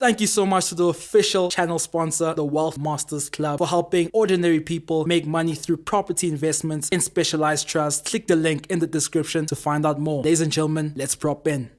Thank you so much to the official channel sponsor, the Wealth Masters Club, for helping ordinary people make money through property investments in specialized trusts. Click the link in the description to find out more. Ladies and gentlemen, let's prop in.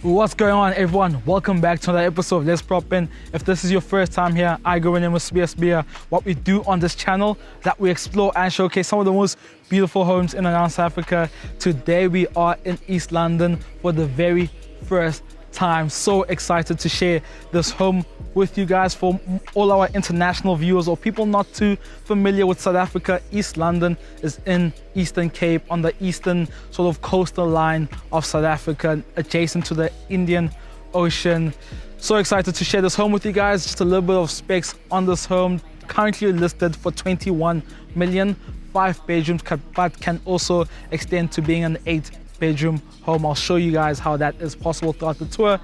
What's going on, everyone? Welcome back to another episode of Let's Prop In. If this is your first time here, I go in with spacious. What we do on this channel, that we explore and showcase some of the most beautiful homes in and around South Africa. Today we are in East London for the very first time. So excited to share this home with you guys. For all our international viewers or people not too familiar with South Africa, East London is in Eastern Cape on the eastern sort of coastal line of South Africa, adjacent to the Indian Ocean. So excited to share this home with you guys. Just a little bit of specs on this home. Currently listed for 21 million, 5 bedrooms, but can also extend to being an 8-bedroom home. I'll show you guys how that is possible throughout the tour.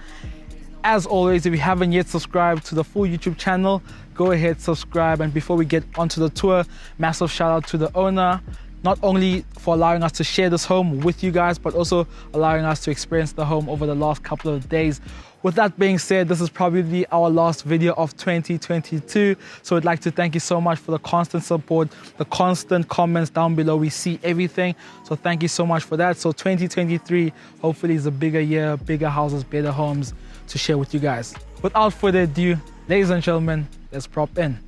As always, if you haven't yet subscribed to the full YouTube channel, go ahead, subscribe. And before we get onto the tour, massive shout out to the owner, not only for allowing us to share this home with you guys, but also allowing us to experience the home over the last couple of days. With that being said, this is probably our last video of 2022. So I'd like to thank you so much for the constant support, the constant comments down below. We see everything. So thank you so much for that. So 2023, hopefully is a bigger year, bigger houses, better homes to share with you guys. Without further ado, ladies and gentlemen, let's prop in.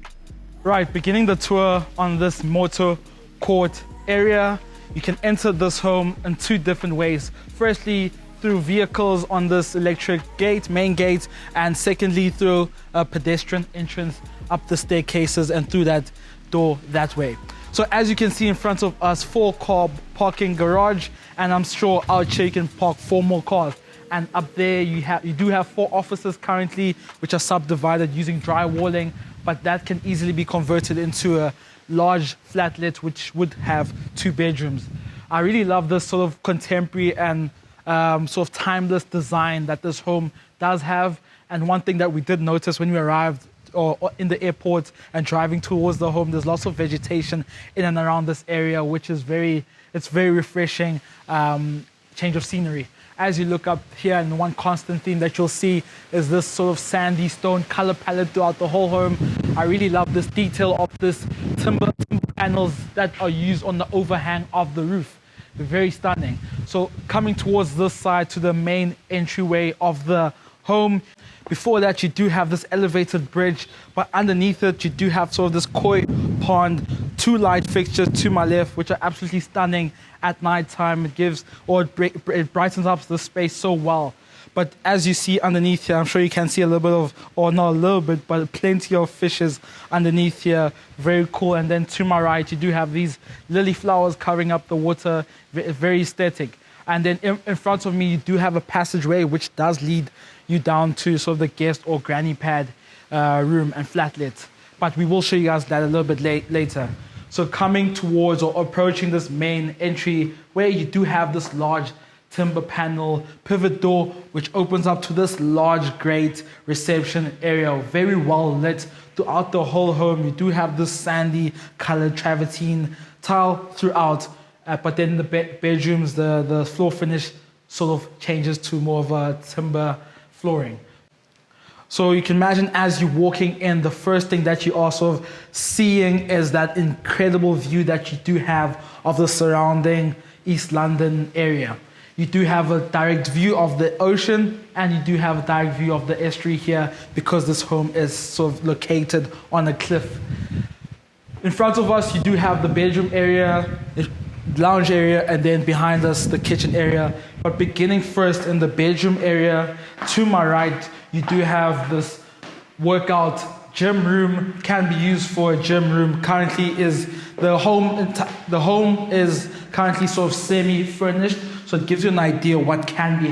Right, beginning the tour on this motor court area. You can enter this home in 2 different ways. Firstly, through vehicles on this electric gate, main gate, and secondly through a pedestrian entrance up the staircases and through that door that way. So as you can see in front of us, 4-car parking garage, and I'm sure out here you can park 4 more cars. And up there you do have 4 offices currently, which are subdivided using drywalling, but that can easily be converted into a large flatlet, which would have 2 bedrooms. I really love this sort of contemporary and sort of timeless design that this home does have. And one thing that we did notice when we arrived or in the airport and driving towards the home, there's lots of vegetation in and around this area, which is very refreshing change of scenery. As you look up here, and one constant theme that you'll see is this sort of sandy stone color palette throughout the whole home. I really love this detail of this timber panels that are used on the overhang of the roof. Very stunning. So coming towards this side to the main entryway of the home. Before that, you do have this elevated bridge, but underneath it, you do have sort of this koi pond, 2 light fixtures to my left, which are absolutely stunning at night time. It brightens up the space so well. But as you see underneath here, I'm sure you can see a little bit of, or not a little bit, but plenty of fishes underneath here. Very cool. And then to my right, you do have these lily flowers covering up the water, very aesthetic. And then in front of me, you do have a passageway, which does lead you down to sort of the guest or granny pad room and flatlet. But we will show you guys that a little bit later. So coming towards or approaching this main entry, where you do have this large timber panel pivot door, which opens up to this large, great reception area, very well lit throughout the whole home. You do have this sandy colored travertine tile throughout, but then in the bedrooms, the floor finish sort of changes to more of a timber flooring. So you can imagine as you're walking in, the first thing that you are sort of seeing is that incredible view that you do have of the surrounding East London area. You do have a direct view of the ocean, and you do have a direct view of the estuary here because this home is sort of located on a cliff. In front of us, you do have the bedroom area, the lounge area, and then behind us, the kitchen area. But beginning first in the bedroom area, to my right, you do have this workout gym room, can be used for a gym room. Currently is the home is currently sort of semi-furnished, so it gives you an idea what can be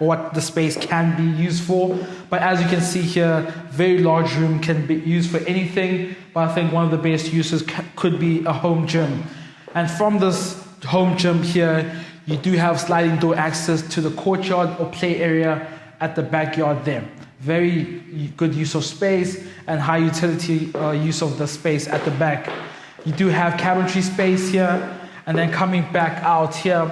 what the space can be used for. But as you can see here, very large room, can be used for anything, but I think one of the best uses could be a home gym. And from this home gym here, you do have sliding door access to the courtyard or play area at the backyard there. Very good use of space and high utility use of the space at the back. You do have cabinetry space here, and then coming back out here,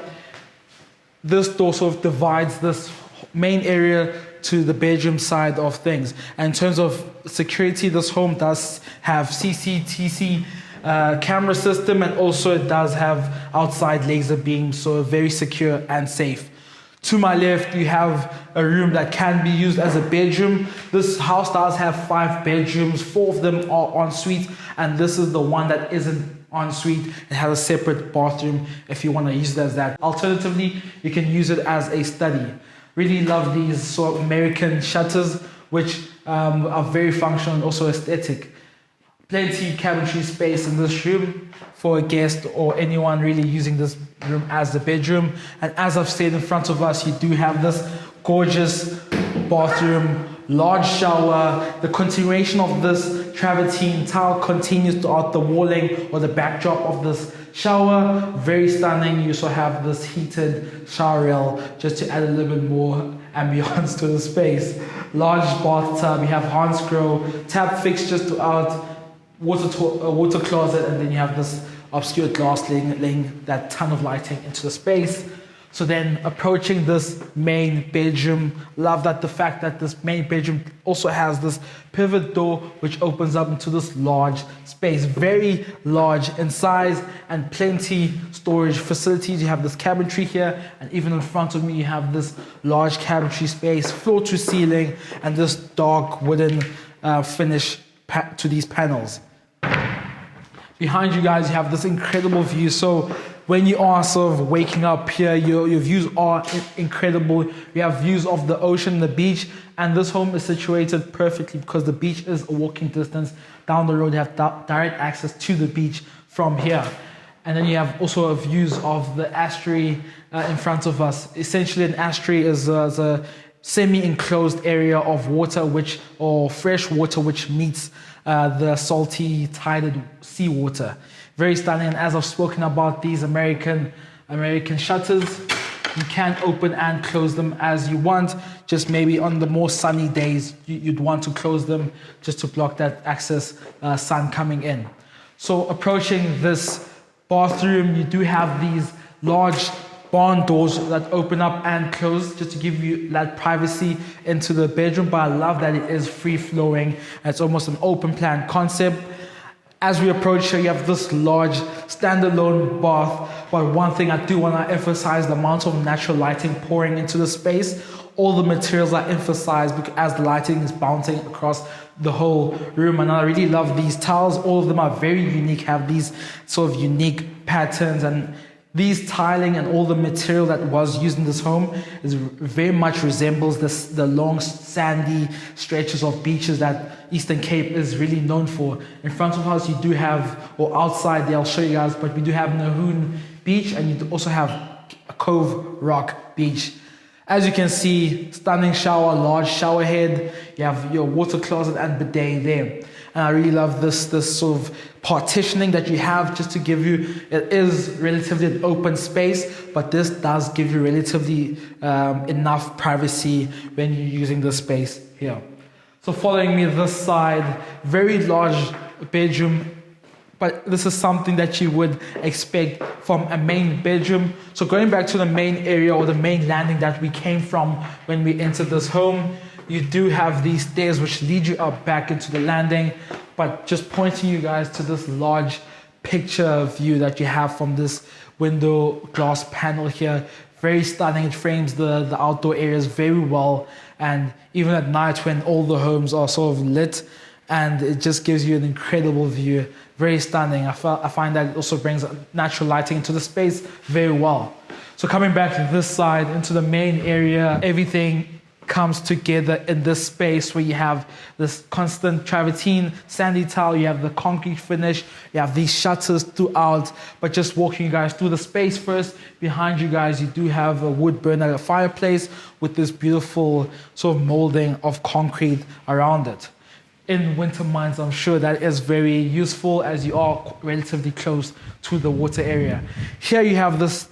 this door sort of divides this main area to the bedroom side of things. And in terms of security, this home does have CCTV camera system, and also it does have outside laser beams, so very secure and safe. To my left, you have a room that can be used as a bedroom. This house does have 5 bedrooms, 4 of them are en suite, and this is the one that isn't en suite. It has a separate bathroom if you want to use it as that. Alternatively, you can use it as a study. Really love these sort of American shutters, which are very functional and also aesthetic. Plenty cabinetry space in this room for a guest or anyone really using this room as a bedroom. And as I've said, in front of us, you do have this gorgeous bathroom, large shower. The continuation of this travertine tile continues throughout the walling or the backdrop of this shower. Very stunning. You also have this heated shower rail just to add a little bit more ambience to the space. Large bathtub. You have Hansgrohe tap fixtures throughout, water closet, and then you have this obscure glass laying that ton of lighting into the space. So then approaching this main bedroom, love that the fact that this main bedroom also has this pivot door which opens up into this large space, very large in size and plenty storage facilities. You have this cabinetry here, and even in front of me you have this large cabinetry space, floor to ceiling, and this dark wooden finish to these panels. Behind you guys, you have this incredible view. So when you are sort of waking up here, your views are incredible. You have views of the ocean, the beach, and this home is situated perfectly because the beach is a walking distance down the road. You have direct access to the beach from here. And then you have also views of the estuary in front of us. Essentially, an estuary is a semi-enclosed area of water or fresh water which meets the salty tided seawater. Very stunning. And as I've spoken about these American shutters, you can open and close them as you want. Just maybe on the more sunny days, you'd want to close them just to block that excess sun coming in. So approaching this bathroom, you do have these large barn doors that open up and close just to give you that privacy into the bedroom. But I love that it is free flowing. It's almost an open plan concept. As we approach here, you have this large standalone bath. But one thing I do want to emphasize, the amount of natural lighting pouring into the space. All the materials are emphasized because as the lighting is bouncing across the whole room. And I really love these tiles. All of them are very unique, have these sort of unique patterns, and these tiling and all the material that was used in this home is very much resembles the long sandy stretches of beaches that Eastern Cape is really known for. In front of us you do have, or outside there I'll show you guys, but we do have Nahoon Beach, and you also have Cove Rock Beach. As you can see, stunning shower, large shower head. You have your water closet and bidet there. And I really love this sort of partitioning that you have just to give you, it is relatively an open space, but this does give you relatively enough privacy when you're using this space here. So following me this side, very large bedroom, but this is something that you would expect from a main bedroom. So going back to the main area or the main landing that we came from when we entered this home, you do have these stairs which lead you up back into the landing, but just pointing you guys to this large picture view that you have from this window glass panel here. Very stunning. It frames the outdoor areas very well, and even at night when all the homes are sort of lit, and it just gives you an incredible view. Very stunning. I find that it also brings natural lighting into the space very well. So coming back to this side, into the main area, everything comes together in this space where you have this constant travertine sandy tile, you have the concrete finish, you have these shutters throughout. But just walking you guys through the space first, behind you guys you do have a wood burner fireplace with this beautiful sort of molding of concrete around it. In winter months, I'm sure that is very useful as you are relatively close to the water area. Here you have this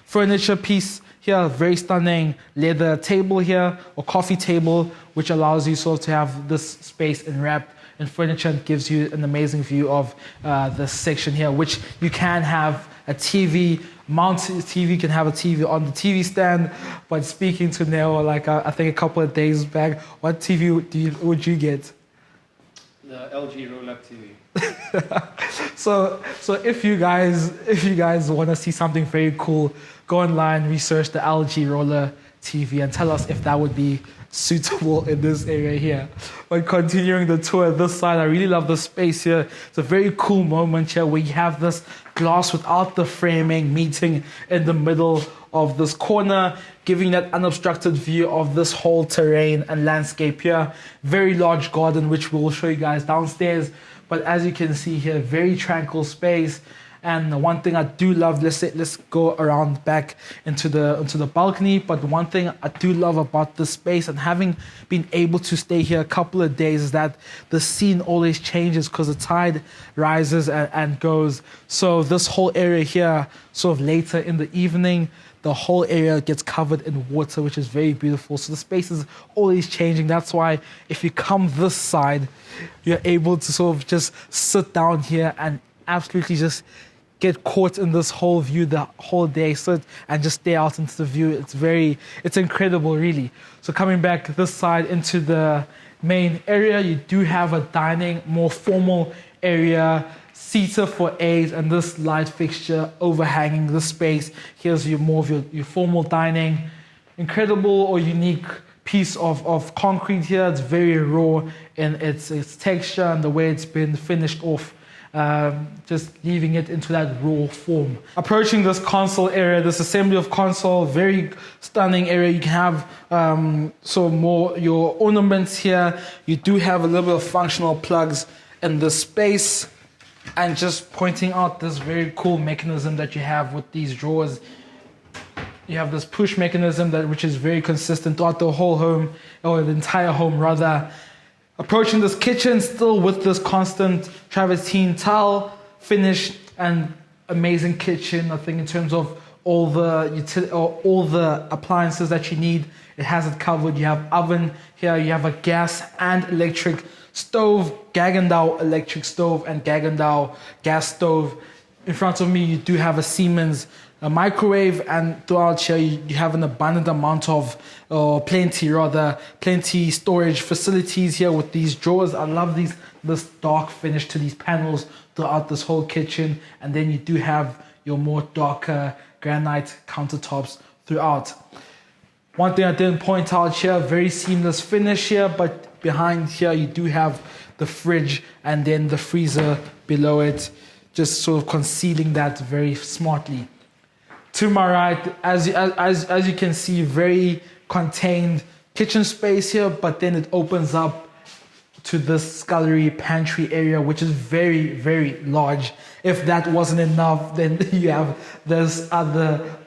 furniture piece here, very stunning leather table here, or coffee table, which allows you sort of to have this space enwrapped in furniture and gives you an amazing view of this section here, which you can have a TV, mounted TV, can have a TV on the TV stand. But speaking to Neo, like I think a couple of days back, what TV would you get? The LG roll-up TV. So if you guys want to see something very cool, go online, research the LG roller TV, and tell us if that would be suitable in this area here. But continuing the tour this side, I really love the space here. It's a very cool moment here where you have this glass without the framing meeting in the middle of this corner, giving that unobstructed view of this whole terrain and landscape here. Very large garden, which we'll show you guys downstairs. But as you can see here, very tranquil space. And one thing I do love, let's go around back into the balcony. But one thing I do love about this space, and having been able to stay here a couple of days, is that the scene always changes because the tide rises and goes. So this whole area here, sort of later in the evening, the whole area gets covered in water, which is very beautiful. So the space is always changing. That's why if you come this side, you're able to sort of just sit down here and absolutely just get caught in this whole view the whole day, sit and just stay out into the view. It's incredible, really. So coming back this side into the main area, you do have a dining, more formal area, seater for eight, and this light fixture overhanging the space. Here's more of your formal dining. Incredible or unique piece of concrete here. It's very raw in its texture and the way it's been finished off. Just leaving it into that raw form. Approaching this console area, this assembly of console, very stunning area. You can have so more your ornaments here. You do have a little bit of functional plugs in the space, and just pointing out this very cool mechanism that you have with these drawers. You have this push mechanism which is very consistent throughout the whole home, or the entire home rather. Approaching this kitchen still with this constant travertine tile finish, and amazing kitchen. I think in terms of all the appliances that you need, it has it covered. You have oven here, you have a gas and electric stove, Gaggendow electric stove and Gaggendow gas stove. In front of me, you do have a Siemens microwave, and throughout here you have an abundant amount of, plenty storage facilities here with these drawers. I love this dark finish to these panels throughout this whole kitchen, and then you do have your more darker granite countertops throughout. One thing I didn't point out here, very seamless finish here, but behind here you do have the fridge and then the freezer below it, just sort of concealing that very smartly. To my right, as you can see, very contained kitchen space here, but then it opens up to this scullery pantry area, which is very, very large. If that wasn't enough, then you have this other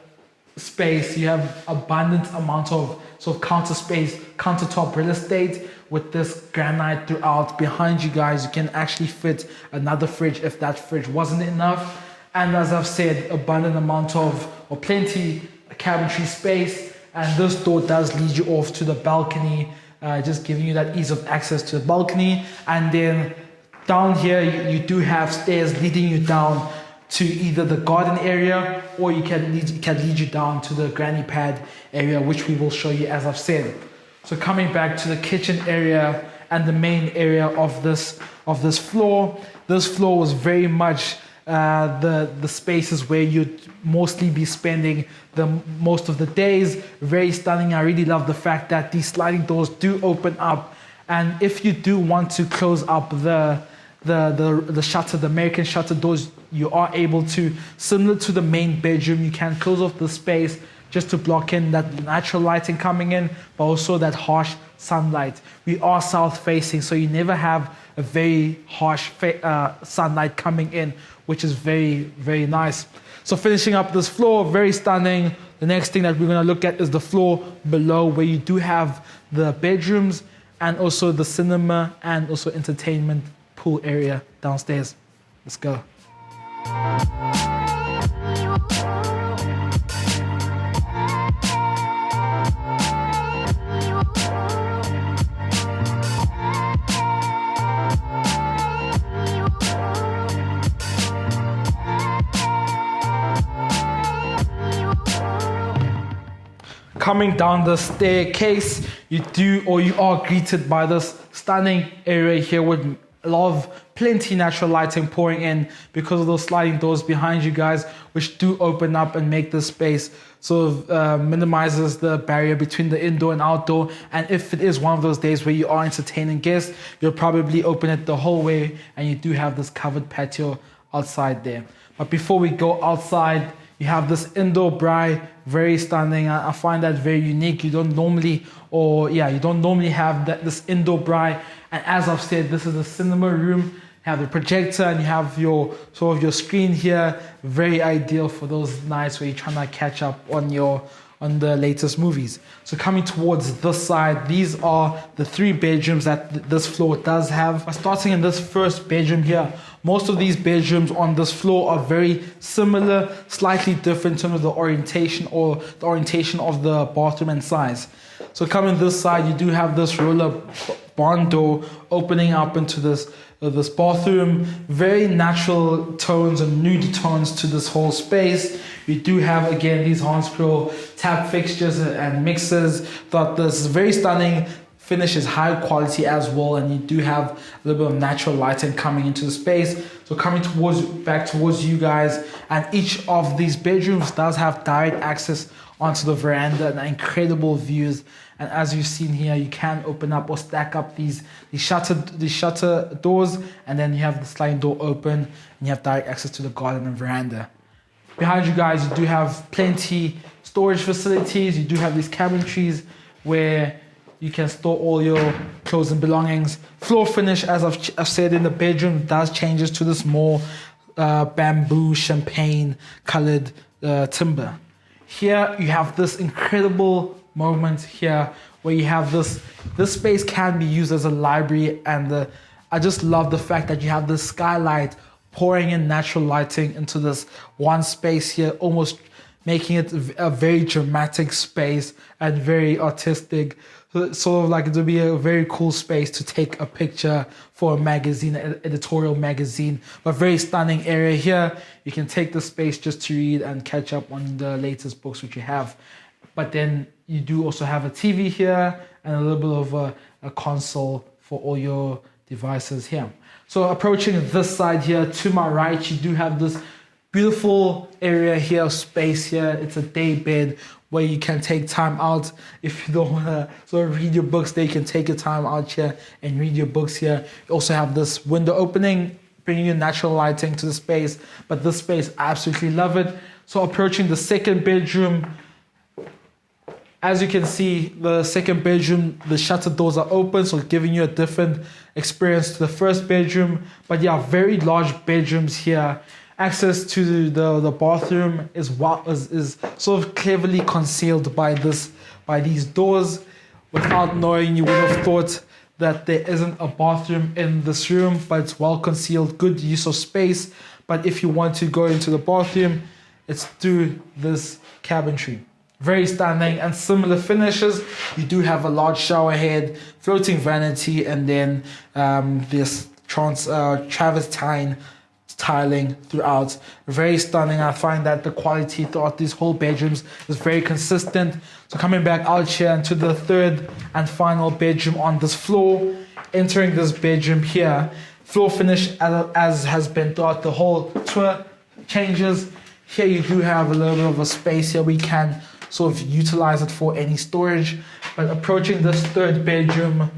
space. You have abundant amount of sort of countertop real estate with this granite throughout. Behind you guys, you can actually fit another fridge if that fridge wasn't enough. And as I've said, abundant amount or plenty cabinetry space. And this door does lead you off to the balcony, just giving you that ease of access to the balcony. And then down here, you do have stairs leading you down to either the garden area, or it can lead you down to the granny pad area, which we will show you as I've said. So coming back to the kitchen area and the main area of this floor. This floor was very much the spaces where you'd mostly be spending the most of the days. Very stunning. I really love the fact that these sliding doors do open up, and if you do want to close up the shutter, the American shutter doors, you are able to, similar to the main bedroom, you can close off the space just to block in that natural lighting coming in, but also that harsh sunlight. We are south facing, so you never have a very harsh sunlight coming in, which is very, very nice. So finishing up this floor, very stunning. The next thing that we're gonna look at is the floor below, where you do have the bedrooms and also the cinema and also entertainment pool area downstairs. Let's go. Coming down the staircase, you are greeted by this stunning area here with plenty natural lighting pouring in because of those sliding doors behind you guys, which do open up and make this space sort of minimizes the barrier between the indoor and outdoor. And if it is one of those days where you are entertaining guests, you'll probably open it the whole way, and you do have this covered patio outside there. But before we go outside, you have this indoor braai, very stunning. I find that very unique. You don't normally have this indoor braai. And as I've said, this is a cinema room. You have the projector and you have your screen here. Very ideal for those nights where you're trying to catch up on the latest movies. So coming towards this side, these are the 3 bedrooms that this floor does have. Starting in this first bedroom here, most of these bedrooms on this floor are very similar, slightly different in terms of the orientation of the bathroom and size. So coming this side, you do have this roller barn door opening up into this bathroom. Very natural tones and nude tones to this whole space. We do have, again, these Hansgrohe tap fixtures and mixers. Thought this is very stunning. Finish is high quality as well, and you do have a little bit of natural lighting coming into the space. So coming back towards you guys, and each of these bedrooms does have direct access onto the veranda and incredible views. And as you've seen here, you can open up or stack up these shutter doors, and then you have the sliding door open, and you have direct access to the garden and veranda. Behind you guys, you do have plenty storage facilities. You do have these cabinetries where you can store all your clothes and belongings. Floor finish, as I've said, in the bedroom does changes to this more bamboo, champagne colored timber. Here you have this incredible moment here where you have this space can be used as a library, and I just love the fact that you have this skylight pouring in natural lighting into this one space here, almost making it a very dramatic space and very artistic. Sort of like it would be a very cool space to take a picture for a magazine, an editorial magazine. But very stunning area here. You can take the space just to read and catch up on the latest books which you have. But then you do also have a TV here and a little bit of a console for all your devices here. So approaching this side here, to my right, you do have this beautiful area here, space here. It's a day bed where you can take time out. If you don't want to sort of read your books there, you can take your time out here and read your books here. You also have this window opening, bringing in natural lighting to the space. But this space, I absolutely love it. So approaching the second bedroom, as you can see, the second bedroom, the shutter doors are open, so giving you a different experience to the first bedroom. But yeah, very large bedrooms here. Access to the bathroom is sort of cleverly concealed by these doors. Without knowing, you would have thought that there isn't a bathroom in this room, but it's well concealed, good use of space. But if you want to go into the bathroom, it's through this cabinetry. Very stunning and similar finishes. You do have a large shower head, floating vanity, and then this travertine tiling throughout. Very stunning. I find that the quality throughout these whole bedrooms is very consistent. So coming back out here into the third and final bedroom on this floor, entering this bedroom here, floor finish as has been throughout the whole tour changes. Here you do have a little bit of a space here. We can sort of utilize it for any storage. But approaching this third bedroom,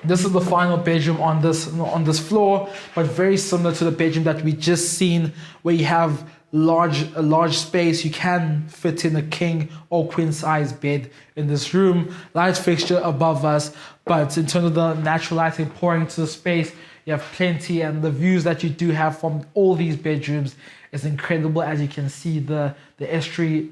this is the final bedroom on this floor, but very similar to the bedroom that we just seen, where you have a large space. You can fit in a king or queen size bed in this room. Light fixture above us, but in terms of the natural lighting pouring into the space, you have plenty, and the views that you do have from all these bedrooms is incredible. As you can see, the estuary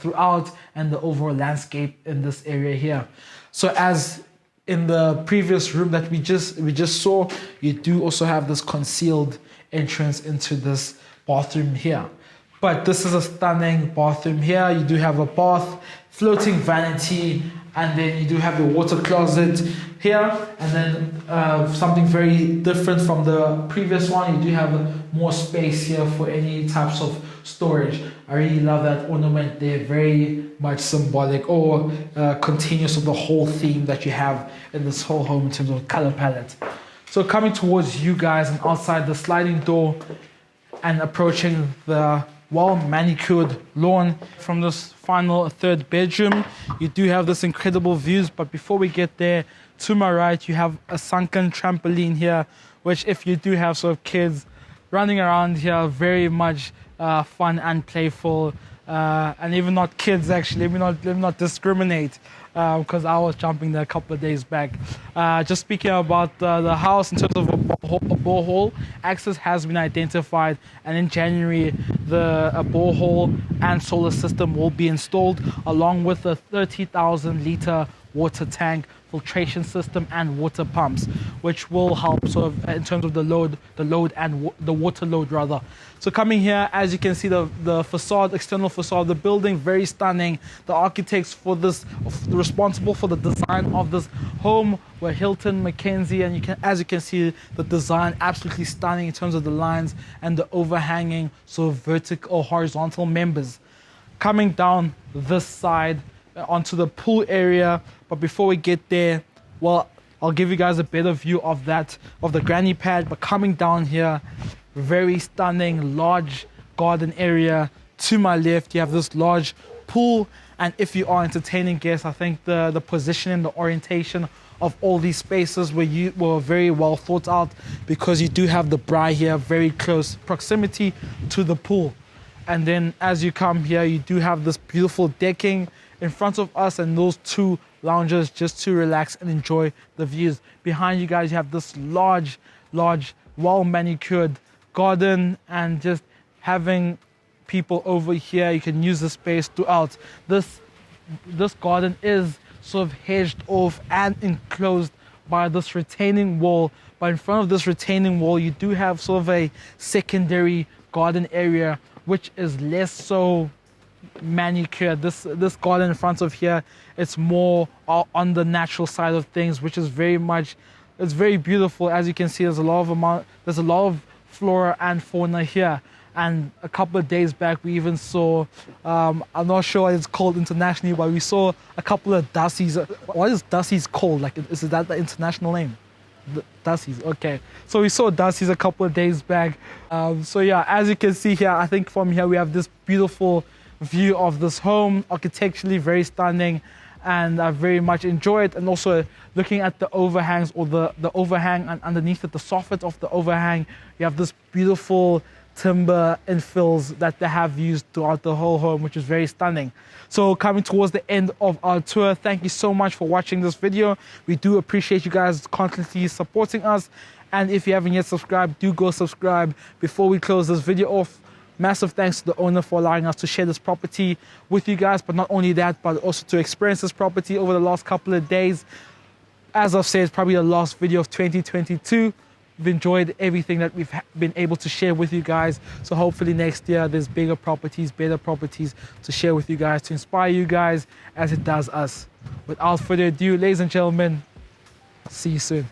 throughout and the overall landscape in this area here. So as in the previous room that we just saw, you do also have this concealed entrance into this bathroom here. But this is a stunning bathroom here. You do have a bath, floating vanity, and then you do have your water closet here. And then something very different from the previous one, you do have more space here for any types of storage. I really love that ornament there, very much symbolic or continuous of the whole theme that you have in this whole home in terms of color palette. So coming towards you guys and outside the sliding door and approaching the well manicured lawn from this final third bedroom, you do have this incredible views. But before we get there, to my right you have a sunken trampoline here, which if you do have sort of kids running around here, very much fun and playful, and even not kids actually. Let me not discriminate, because I was jumping there a couple of days back. Just speaking about the house in terms of a borehole, access has been identified, and in January a borehole and solar system will be installed, along with a 30,000 litre water tank, filtration system and water pumps, which will help sort of in terms of the load and the water load rather. So coming here, as you can see, the facade, external facade of the building, very stunning. The architects for this, responsible for the design of this home, were Hilton Mackenzie, and as you can see, the design absolutely stunning in terms of the lines and the overhanging sort of vertical or horizontal members. Coming down this side onto the pool area, but before we get there, well, I'll give you guys a better view of the granny pad. But coming down here, very stunning large garden area. To my left you have this large pool, and if you are entertaining guests, I think the positioning, the orientation of all these spaces were very well thought out, because you do have the braai here, very close proximity to the pool. And then as you come here, you do have this beautiful decking in front of us and those two lounges just to relax and enjoy the views. Behind you guys, you have this large, well manicured garden, and just having people over here, you can use the space throughout. This garden is sort of hedged off and enclosed by this retaining wall. But in front of this retaining wall, you do have sort of a secondary garden area, which is less so manicured. This garden in front of here, it's more on the natural side of things, which is it's very beautiful. As you can see, there's a lot of flora and fauna here. And a couple of days back, we even saw, I'm not sure what it's called internationally, but we saw a couple of dassies. What is dassies called? Like, is that the international name? Dassies, okay. So we saw dassies a couple of days back. So yeah, as you can see here, I think from here we have this beautiful view of this home, architecturally very stunning, and I very much enjoy it. And also looking at the overhangs, or the overhang, and underneath it, the soffit of the overhang, you have this beautiful timber infills that they have used throughout the whole home, which is very stunning. So coming towards the end of our tour, thank you so much for watching this video. We do appreciate you guys constantly supporting us, and if you haven't yet subscribed, do go subscribe. Before we close this video off, massive thanks to the owner for allowing us to share this property with you guys, but not only that, but also to experience this property over the last couple of days. As I've said, it's probably the last video of 2022. We've enjoyed everything that we've been able to share with you guys. So hopefully next year there's bigger properties, better properties to share with you guys, to inspire you guys as it does us. Without further ado, ladies and gentlemen, see you soon.